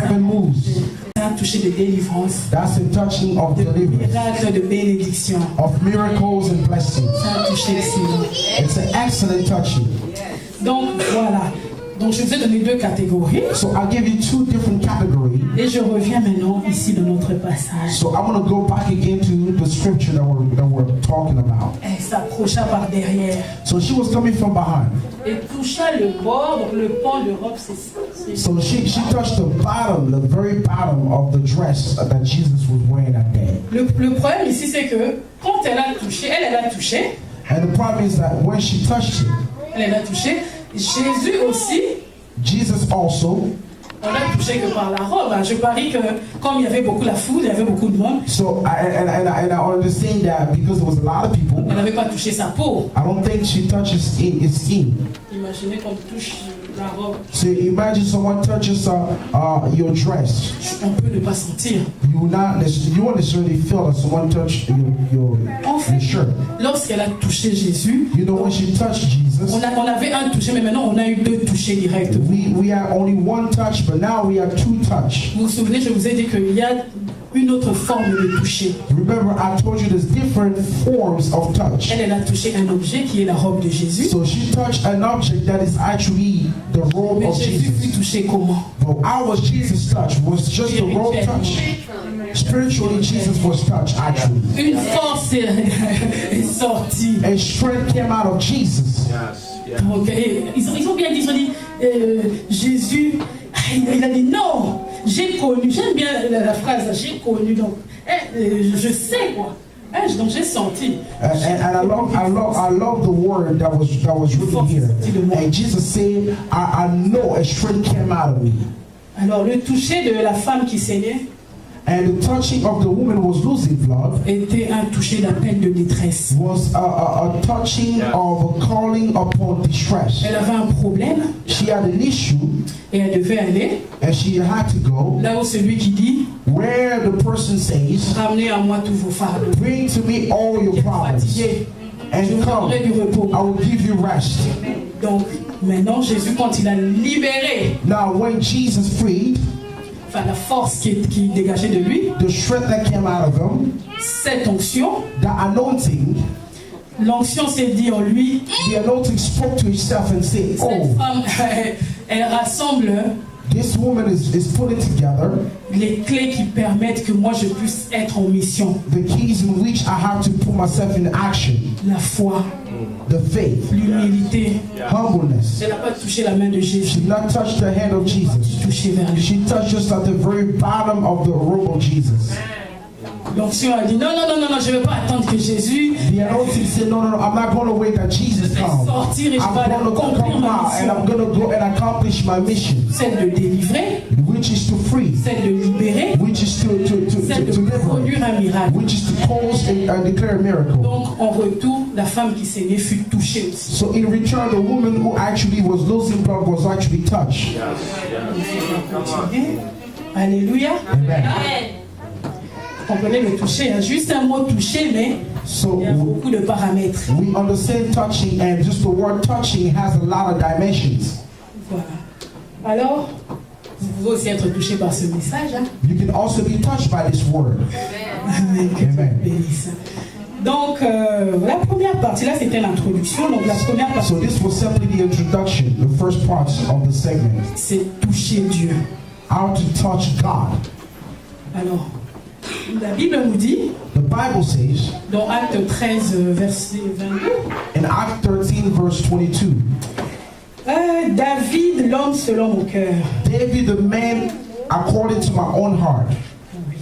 Heaven moves. Un toucher de délivrance. That's a touching of deliverance. Miracle de bénédiction. Of miracles and blessings. C'est un toucher excellent. It's an excellent touching. Donc voilà. Donc je vous ai donné 2 catégories. So I give you 2 different categories. Et je reviens maintenant ici dans notre passage. So I'm going to go back again to the scripture that we're talking about. Elle s'approcha par derrière. So she was coming from behind. Et toucha le bord, donc le pan de robe, c'est ça. So she touched the very bottom of the dress that Jesus was wearing that day. Le problème ici, c'est que quand elle a touché, elle a touché. And the problem is that when she touched it, elle a touché. Jésus aussi. Jesus also. On a touché que par la robe. Je parie que comme il y avait beaucoup la foule, il y avait beaucoup de monde. So I understand that because there was a lot of people. Elle n'avait pas touché sa peau. I don't think she touched his skin. Imaginez qu'on touche la robe. So imagine someone touches your dress. On peut ne pas sentir. You won't necessarily feel that someone touched your shirt. Lorsqu'elle a touché Jésus, you know when she touched Jesus, on avait un touché, mais maintenant on a eu 2 touchés directs. We had only 1 touch, but now we have 2 touch. Vous vous souvenez, je vous ai dit qu'il y a une autre forme de toucher. Remember, I told you there's different forms of touch. Elle a touché un objet qui est la robe de Jésus. So she touched an object that is actually the robe of Jesus. Jésus fut touché comment? But our Jesus touch was just the robe touch. Spiritually, Jesus was touched, actually. Une force est sortie. A strength came out of Jesus. Donc, ils ont bien dit, Jésus, il a dit non, j'ai connu, j'aime bien la phrase, j'ai connu, donc je sais quoi. Donc j'ai senti. And I love the word that was written here. And Jesus said, I know a strength came out of me. Alors le toucher de la femme qui saignait, and the touching of the woman was losing blood, était un toucher d'appel de détresse. Was a touching of a calling upon distress. Elle avait un problème. She had an issue. Et elle devait aller. And she had to go. Là où celui qui dit. Where the person says. Ramenez à moi tous vos fardeaux. Bring to me all your problems. And come. I will give you rest. Donc maintenant Jésus, quand il a libéré. Now when Jesus freed. Enfin, la force qui dégageait de lui, the strength that came out of him, cette onction, the anointing, l'onction s'est dit en lui, the anointing spoke to itself and said, cette femme, elle rassemble this woman is putting together les clés qui permettent que moi je puisse être en mission. The keys in which I have to put myself in action. La foi, the faith, l'humilité, humbleness. Elle n'a pas touché la main de Jésus. She did not touch the hand of Jesus. Touché vers lui. She touched just at the very bottom of the robe of Jesus. L'onction a dit non, je ne vais pas attendre que Jésus. The anointing said no, I'm not going to wait that Jesus comes. I'm going to come out and I'm going to go and accomplish my mission. Celle de délivrer, which is to free. Celle de libérer, which is to produire un miracle, which is to cause and declare a miracle. Donc en retour, la femme qui saignait fut touchée aussi. So in return, the woman who actually was losing blood was actually touched. Alléluia. Amen. Comprenez le toucher, hein? Juste un mot toucher, mais il y a beaucoup de paramètres. We understand touching, and just the word touching has a lot of dimensions. Voilà. Alors, vous pouvez aussi être touché par ce message. Hein? You can also be touched by this word. Amen. Amen. Donc, la première partie, là, c'était l'introduction. Donc, la première partie. So this was simply the introduction, the first part of the segment. C'est toucher Dieu. How to touch God. Alors, la Bible nous dit, the Bible says, dans Acte 13, verset 22, in Acte 13, verse 22, David, l'homme selon mon cœur. David, the man according to my own heart. Oui.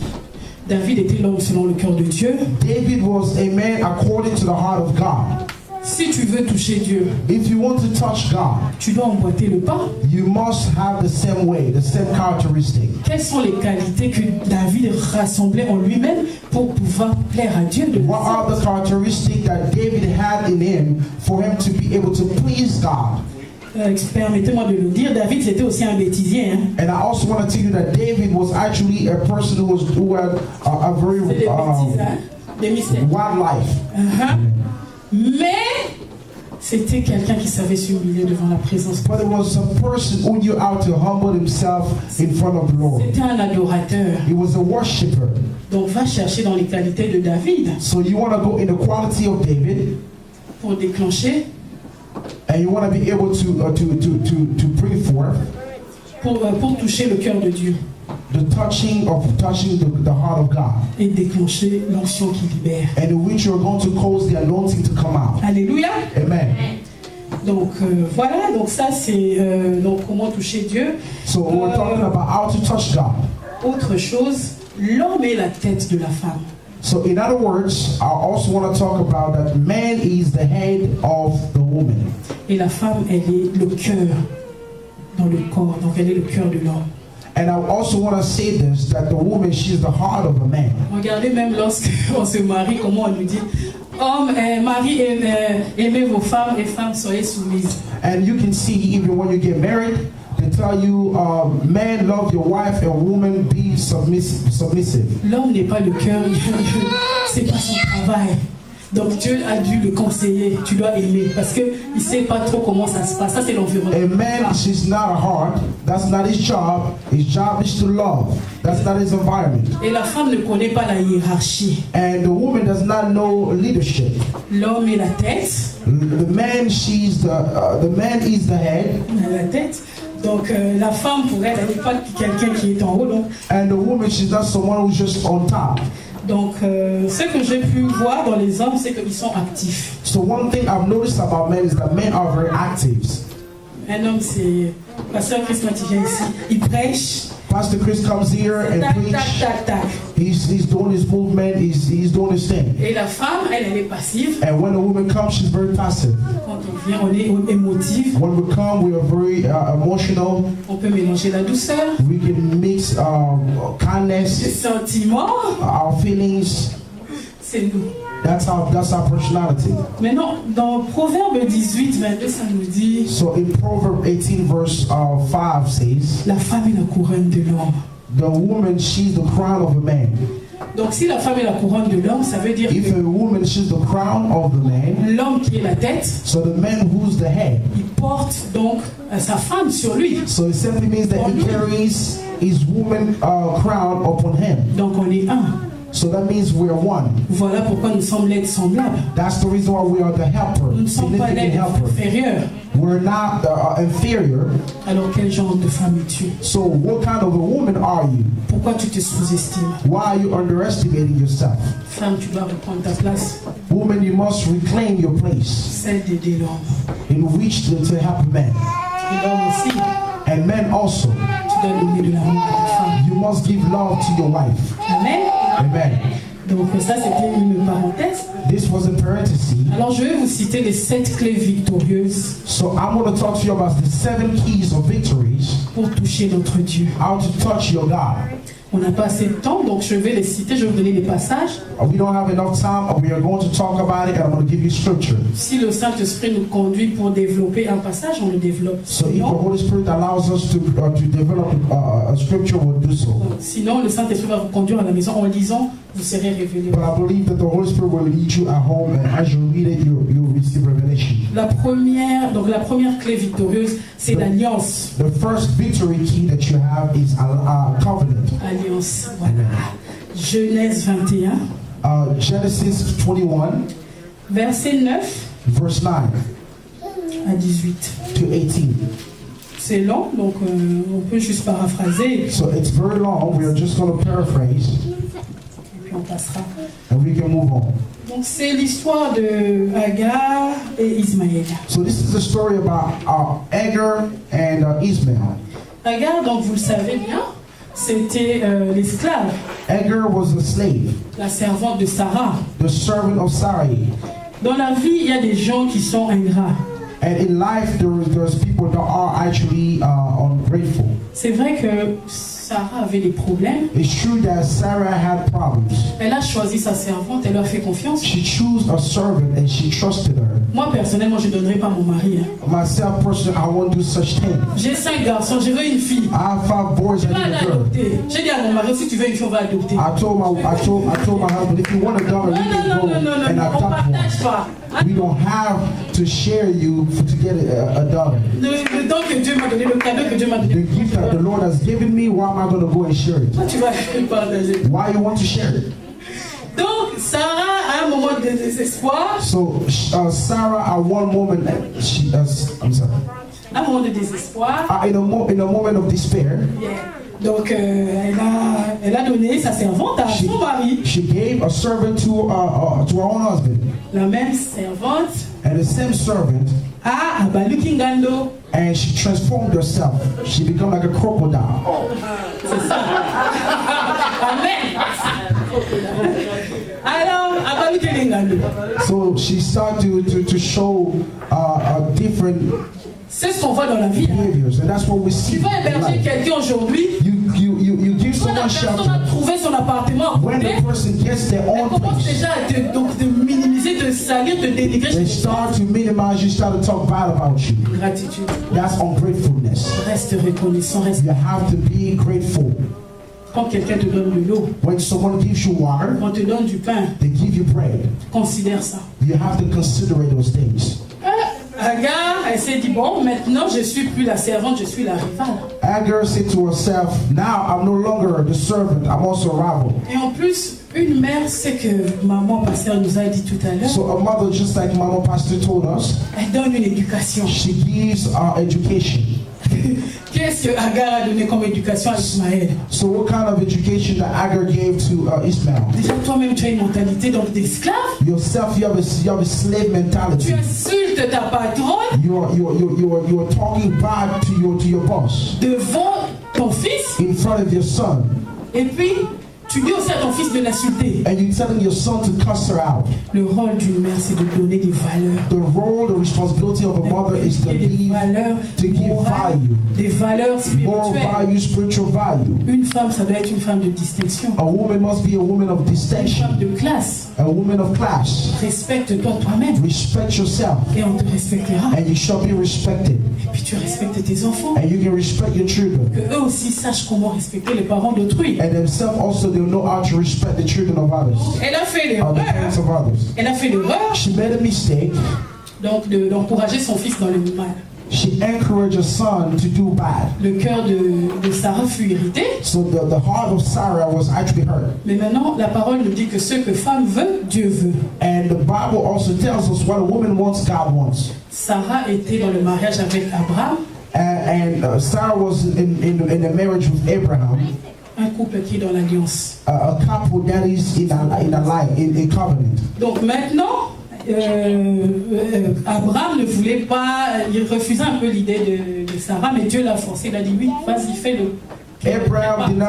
David était l'homme selon le cœur de Dieu. David was a man according to the heart of God. Si tu veux toucher Dieu, if you want to touch God, tu dois emboîter le pas. You must have the same way, the same characteristic. Quelles sont les qualités que David rassemblait en lui-même pour pouvoir plaire à Dieu? What are the characteristics that David had in him for him to be able to please God? Permettez-moi de le dire, David c'était aussi un bêtisier. Hein? And I also want to tell you that David was actually a person who had a very wild life. Mais c'était quelqu'un qui savait s'humilier devant la présence. But it was a person who knew how to humble himself in front of the Lord. C'était un adorateur. He was a worshipper. Donc va chercher dans les qualités de David. So you want to go in the quality of David. Pour déclencher. And you want to be able to bring forth. Pour toucher le cœur de Dieu. The touching the heart of God. Et déclencher l'onction qui libère. And in which you're going to cause the anointing to come out. Alléluia. Amen. Donc voilà, donc ça c'est donc comment toucher Dieu. So we're talking about how to touch God. Autre chose, l'homme est la tête de la femme. So in other words, I also want to talk about that man is the head of the woman. Et la femme, elle est le cœur dans le corps, donc elle est le cœur de l'homme. And I also want to say this, that the woman, she is the heart of a man. Regardez même lorsqu'on se marie, comment on nous dit, homme, mari, aimez vos femmes et femmes, soyez soumises. And you can see even when you get married, they tell you, man, love your wife, and woman, be submissive. L'homme n'est pas le cœur, c'est pas son travail. Donc Dieu a dû le conseiller, tu dois aimer, parce qu'il ne sait pas trop comment ça se passe. Ça c'est l'environnement. A man is not a heart, that's not his job is to love. That's not his environment. Et la femme ne connaît pas la hiérarchie. And the woman does not know leadership. L'homme est la tête. The man is the head. La tête. Donc la femme pour elle, elle n'est pas quelqu'un qui est en haut. Donc, And the woman, she's not someone who's just on top. donc ce que j'ai pu voir dans les hommes, c'est qu'ils sont actifs. So one thing I've noticed about men is that men are very active. Un homme, c'est Pasteur Chris quand il vient ici, il prêche. Pastor Chris comes here and Tac, preach. tac, tac, tac. He's doing his movement. He's doing his thing. Et la femme, elle est passive. And when a woman comes, she's very passive. Quand on vient, on est émotive. When we come, we are very emotional. On peut mélanger la douceur, We can mix les kindness, sentiments. our feelings. C'est nous. That's our personality. Maintenant, dans Proverbe 18, 22, ça nous dit So in Proverbs 18 verse 5 says, la femme est la couronne de l'homme. the woman, she's the crown of a man. Donc, si la femme est la couronne de l'homme, ça veut dire If que a woman, she's the crown of the man. l'homme qui est la tête, So the man who's the head. il porte donc sa femme sur lui. So it simply means that he carries his woman crown upon him. Donc, on est un. So that means we're one. Voilà pourquoi nous sommes l'être semblable. That's the reason why we are the helper, Nous ne sommes pas significant l'être helper. inférieur. We're not inferior. Alors, quel genre de femme es-tu? So what kind of a woman are you? Pourquoi tu te sous-estimes? Why are you underestimating yourself? Femme, tu dois reprendre ta place, Woman, you must reclaim your place celle d'aider l'homme. in which to help men. Et l'homme aussi, And men also, tu dois donner de l'amour à ta femme. you must give love to your wife. Amen. Amen. Donc ça, c'était une parenthèse. This was a parenthesis. Alors, je vais vous citer les 7 clés victorieuses So I'm going to talk to you about the 7 keys of victories, pour toucher notre Dieu. how to touch your God. On n'a pas assez de temps, donc je vais les citer, je vais vous donner les passages. We don't have enough time. We are going to talk about it, and I'm going to give you scripture. Si le Saint-Esprit nous conduit pour développer un passage, on le développe. So if the Sinon, Holy Spirit allows us to develop a scripture, we'll do so. sinon, le Saint-Esprit va vous conduire à la maison en lisant, vous serez révélé. But I believe that the Holy Spirit will lead you at home, and as you read it, you'll receive revelation. La première clé victorieuse, c'est l'alliance. The first victory key that you have is a covenant. Alliance, voilà. Genèse 21, Genesis 21, verset 9 verse 9 à 18. to 18. C'est long, donc on peut juste paraphraser So it's very long. We are just going to paraphrase, et puis on passera. and we can move on. Donc c'est l'histoire de Agar et Ismaël. So this is a story about Agar and Ishmael. Agar, donc vous le savez bien, c'était l'esclave, Agar was a slave, la servante de Sarah. the servant of Sarai. Dans la vie, il y a des gens qui sont ingrats. And in life, there's people that are actually ungrateful. C'est vrai que Sarah avait des problèmes. It's true that Sarah had problems. Elle a choisi sa servante, elle lui a fait confiance. She chose a servant and she trusted her. Moi, personnellement, je ne donnerai pas mon mari. Hein. Myself, personally, I won't do such thing. J'ai 5 garçons, je veux une fille. I have 5 boys Je and vais aller a girl. adopter. J'ai dit à mon mari, si tu veux une fille, on va adopter. I told my husband, if you want a daughter, we can go and Non, on adopt one. partage pas. We don't have to share you to get a daughter. Le don que Dieu m'a donné, le cadeau que Dieu m'a The donné. gift that the Lord has given me, why am I going to go and share it? Toi, tu vas le partager. Why you want to share it? Donc, Sarah a un moment de désespoir. So Sarah, at one moment, I'm sorry. Un moment de désespoir. In a moment of despair, Yeah. Donc, elle a donné sa servante à son mari. she gave a servant to her own husband, La même servante and the same servant, a abattu Kingando. and she transformed herself. She became like a crocodile. C'est ça. Amen. Alors, abattu Kingando. So she started to show different C'est ce qu'on voit dans la vie. Hein. behaviors, and that's what we see. Tu vas in héberger life. quelqu'un aujourd'hui. You give Quand la someone personne a shelter. trouvé son appartement, When the person gets their elle own commence place, déjà à te minimiser, te salir, te dénigrer. they start to minimize you, start to talk bad about you. Gratitude. That's ungratefulness. Reste reconnaissant, reste. You have to be grateful. Quand quelqu'un te donne de l'eau, When someone gives you water, quand on te donne du pain, they give you bread. considère ça. You have to consider those things. Agar, elle s'est dit, bon, maintenant je suis plus la servante, je suis la rivale. Agar said to herself, now I'm no longer the servant, I'm also a rival. Et en plus, une mère, c'est que maman pasteur nous a dit tout à l'heure, So a mother, just like Mama Pastor told us, elle donne une éducation. she gives our education. Elle qu'est-ce que Agar a donné comme éducation à Ismaël? So what kind of education that Agar gave to Ishmael? Déjà, toi-même, tu as une mentalité donc d'esclave. Yourself, you have a slave Tu mentality. insultes ta patronne You are talking bad to your boss devant ton fils. in front of your son, Et puis, tu dis aussi à ton fils de l'insulter. and you're telling your son to cuss her out. Le rôle d'une mère, c'est de donner des valeurs. The role, the responsibility of a mother is to Des leave, valeurs to give morales, value, des valeurs moral spirituelles. value, spiritual value. Une femme, ça doit être une femme de distinction. A woman must be a woman of Une distinction, femme de classe. a woman of class. Respecte-toi toi-même Respect yourself, et on te respectera. and you shall be respected, Et puis tu respectes tes enfants. and you can respect your children. Que eux aussi sachent comment respecter les parents d'autrui. And themselves also, they'll know how to respect the children of others, Elle a fait or the l'erreur. parents of others. Elle a fait l'erreur She made a mistake. donc d'encourager son fils dans le mal. She encouraged her son to do bad. Le cœur de Sarah fut irrité. So the heart of Sarah was actually hurt. Mais maintenant, la parole nous dit que ce que femme veut, Dieu veut. And the Bible also tells us what a woman wants, God wants. Sarah était dans le mariage avec Abraham, And Sarah was in a marriage with Abraham, un couple qui est dans l'alliance. a couple that is in a covenant. Donc maintenant, Abraham ne voulait pas, il refusait un peu l'idée de Sarah, mais Dieu l'a forcé, il a dit oui, vas-y, fais-le. Abraham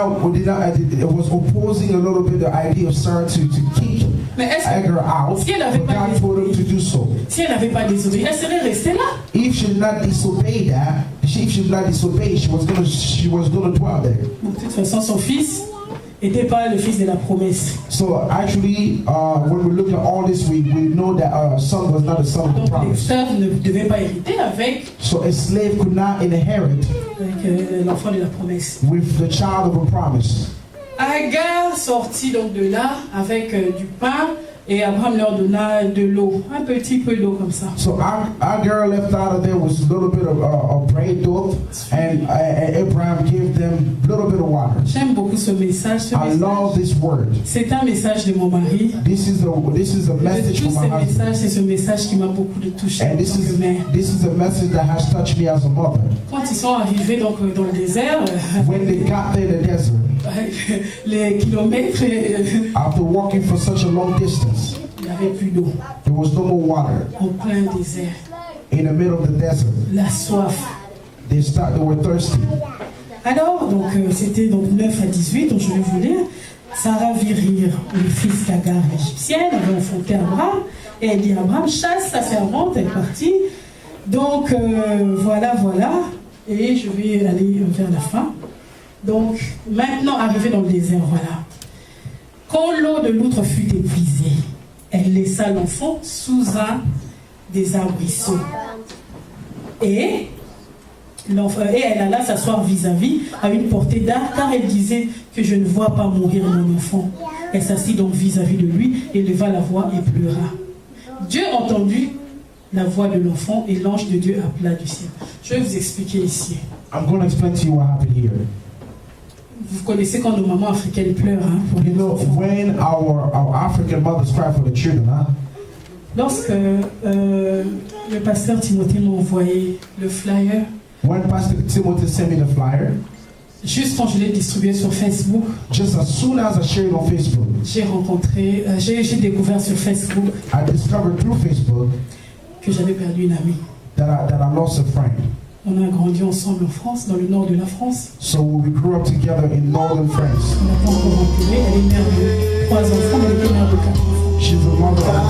was opposing a little bit the idea of Sarah to kick Mais est-ce Agar out, si elle n'avait but pas God told him to do so. si elle n'avait pas désobéi, elle serait restée là. If she did not disobey that, if she did not disobey, she was gonna dwell there. Donc, de toute façon, son fils n'était pas le fils de la promesse. So actually, when we look at all this, we know that our son was not a son of the Donc promise. l'esclave ne devait pas hériter avec So a slave could not inherit l'enfant de la promesse. with the child of a promise. Agar sortit donc de là avec du pain et Abraham leur donna de l'eau, un petit peu d'eau comme ça. So our girl left out of there was a little bit of bread dough, and Abraham gave them a little bit of water. J'aime beaucoup ce message. I love this word. C'est un message de mon mari. This is a De message tous from ces my husband. messages, c'est ce message qui m'a beaucoup touché en And tant que mère. this is a message that has touched me as a mother. Quand ils sont arrivés donc, dans le désert, When they got there in the desert, les kilomètres, after walking for such a long distance, il n'y avait plus d'eau. there was no more water En plein désert. in the middle of the desert. La soif. They were thirsty. Alors, donc, c'était donc 9 à 18, donc je vais vous lire. Sarah vit rire le fils d'Agar l'égyptienne, avait enfanté Abraham, et elle dit à Abraham, chasse sa servante, elle est partie. Donc, voilà, et je vais aller vers la fin. Donc, maintenant, arrivé dans le désert, voilà. Quand l'eau de l'outre fut épuisée, elle laissa l'enfant sous un des arbrisseaux. Et elle alla s'asseoir vis-à-vis à une portée d'arc, car elle disait que je ne vois pas mourir mon enfant. Elle s'assit donc vis-à-vis de lui et leva la voix et pleura. Dieu entendit la voix de l'enfant et l'ange de Dieu appela du ciel. Je vais vous expliquer ici. I'm going to explain to you what happened here. Vous connaissez quand nos mamans africaines pleurent hein, pour les You know, enfants. when our African mothers cry for the children, huh? Lorsque le pasteur Timothée m'a envoyé le flyer, When Pastor Timothy sent me the flyer, juste quand je l'ai distribué sur Facebook, just as soon as I shared it on Facebook, j'ai découvert sur Facebook I discovered through Facebook que j'avais perdu une amie. that I lost a friend. On a grandi ensemble en France, dans le nord de la France. So we grew up together in northern France. On n'a pas encore rencontré. Elle est mère de 3 enfants, mais elle était mère de 4 enfants. She's a mother of